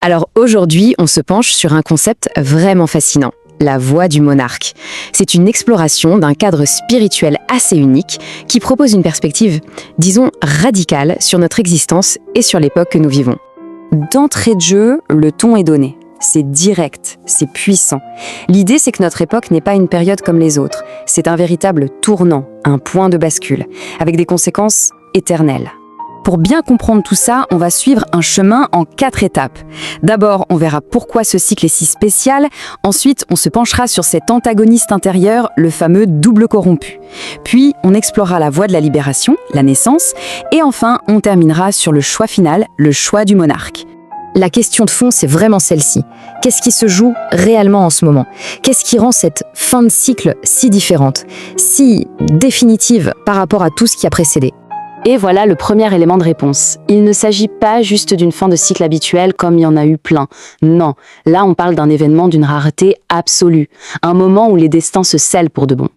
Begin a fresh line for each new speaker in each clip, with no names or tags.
Alors aujourd'hui, on se penche sur un concept vraiment fascinant, la voie du monarque. C'est une exploration d'un cadre spirituel assez unique qui propose une perspective, disons, radicale sur notre existence et sur l'époque que nous vivons.
D'entrée de jeu, le ton est donné. C'est direct, c'est puissant. L'idée, c'est que notre époque n'est pas une période comme les autres. C'est un véritable tournant, un point de bascule, avec des conséquences éternelles. Pour bien comprendre tout ça, on va suivre un chemin en 4 étapes. D'abord, on verra pourquoi ce cycle est si spécial. Ensuite, on se penchera sur cet antagoniste intérieur, le fameux double corrompu. Puis, on explorera la voie de la libération, la naissance. Et enfin, on terminera sur le choix final, le choix du monarque.
La question de fond, c'est vraiment celle-ci. Qu'est-ce qui se joue réellement en ce moment? Qu'est-ce qui rend cette fin de cycle si différente, si définitive par rapport à tout ce qui a précédé?
Et voilà le premier élément de réponse. Il ne s'agit pas juste d'une fin de cycle habituelle comme il y en a eu plein. Non, là on parle d'un événement d'une rareté absolue. Un moment où les destins se scellent pour de bon.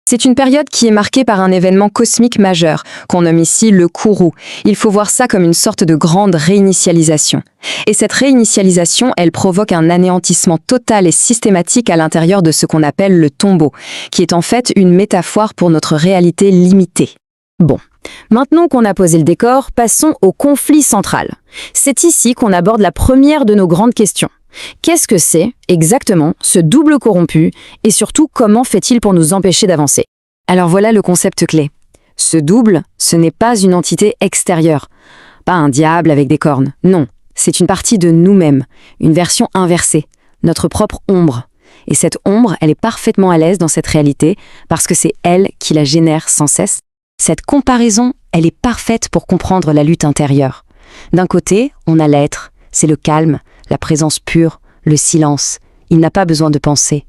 C'est une période qui est marquée par un événement cosmique majeur, qu'on nomme ici le Kourou. Il faut voir ça comme une sorte de grande réinitialisation. Et cette réinitialisation, elle provoque un anéantissement total et systématique à l'intérieur de ce qu'on appelle le tombeau, qui est en fait une métaphore pour notre réalité limitée. Bon, maintenant qu'on a posé le décor, passons au conflit central. C'est ici qu'on aborde la première de nos grandes questions. Qu'est-ce que c'est exactement ce double corrompu et surtout comment fait-il pour nous empêcher d'avancer? Alors voilà le concept clé. Ce double, ce n'est pas une entité extérieure, pas un diable avec des cornes, non, c'est une partie de nous-mêmes, une version inversée, notre propre ombre. Et cette ombre, elle est parfaitement à l'aise dans cette réalité parce que c'est elle qui la génère sans cesse. Cette comparaison, elle est parfaite pour comprendre la lutte intérieure. D'un côté, on a l'être, c'est le calme, la présence pure, le silence. Il n'a pas besoin de penser.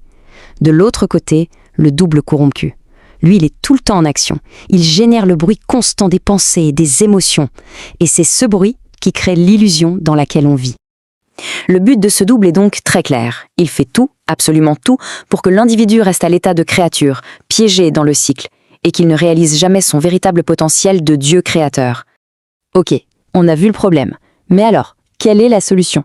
De l'autre côté, le double corrompu. Lui, il est tout le temps en action. Il génère le bruit constant des pensées et des émotions. Et c'est ce bruit qui crée l'illusion dans laquelle on vit. Le but de ce double est donc très clair. Il fait tout, absolument tout, pour que l'individu reste à l'état de créature, piégé dans le cycle, et qu'il ne réalise jamais son véritable potentiel de Dieu créateur. Ok, on a vu le problème. Mais alors, quelle est la solution?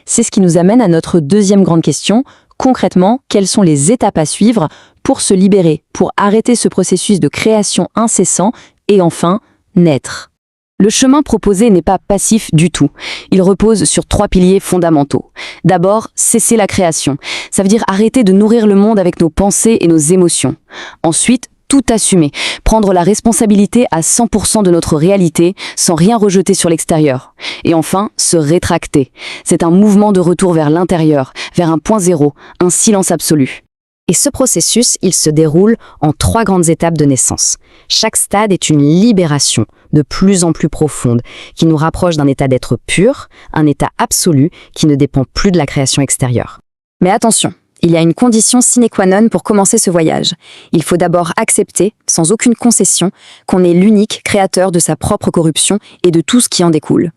C'est ce qui nous amène à notre deuxième grande question. Concrètement, quelles sont les étapes à suivre pour se libérer, pour arrêter ce processus de création incessant et enfin, naître? Le chemin proposé n'est pas passif du tout. Il repose sur 3 piliers fondamentaux. D'abord, cesser la création. Ça veut dire arrêter de nourrir le monde avec nos pensées et nos émotions. Ensuite, tout assumer, prendre la responsabilité à 100% de notre réalité sans rien rejeter sur l'extérieur. Et enfin, se rétracter. C'est un mouvement de retour vers l'intérieur, vers un point zéro, un silence absolu. Et ce processus, il se déroule en 3 grandes étapes de naissance. Chaque stade est une libération de plus en plus profonde, qui nous rapproche d'un état d'être pur, un état absolu qui ne dépend plus de la création extérieure. Mais attention, il y a une condition sine qua non pour commencer ce voyage. Il faut d'abord accepter, sans aucune concession, qu'on est l'unique créateur de sa propre corruption et de tout ce qui en découle.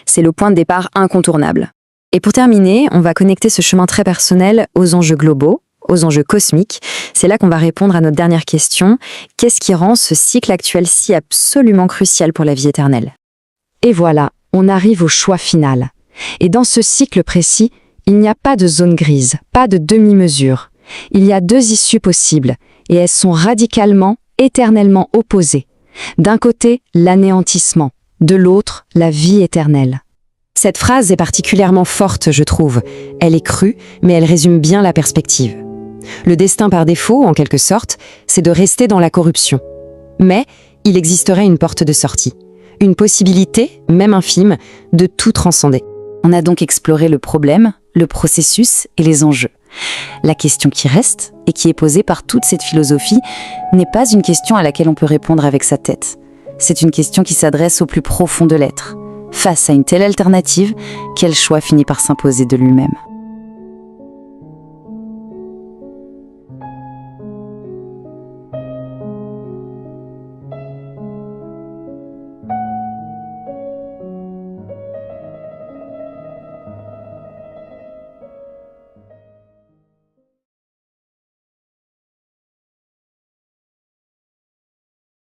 C'est le point de départ incontournable. Et pour terminer, on va connecter ce chemin très personnel aux enjeux globaux, aux enjeux cosmiques. C'est là qu'on va répondre à notre dernière question. Qu'est-ce qui rend ce cycle actuel si absolument crucial pour la vie éternelle? Et voilà, on arrive au choix final. Et dans ce cycle précis, il n'y a pas de zone grise, pas de demi-mesure. Il y a 2 issues possibles, et elles sont radicalement, éternellement opposées. D'un côté, l'anéantissement, de l'autre, la vie éternelle. Cette phrase est particulièrement forte, je trouve. Elle est crue, mais elle résume bien la perspective. Le destin par défaut, en quelque sorte, c'est de rester dans la corruption. Mais il existerait une porte de sortie, une possibilité, même infime, de tout transcender. On a donc exploré le problème, le processus et les enjeux. La question qui reste, et qui est posée par toute cette philosophie, n'est pas une question à laquelle on peut répondre avec sa tête. C'est une question qui s'adresse au plus profond de l'être. Face à une telle alternative, quel choix finit par s'imposer de lui-même ?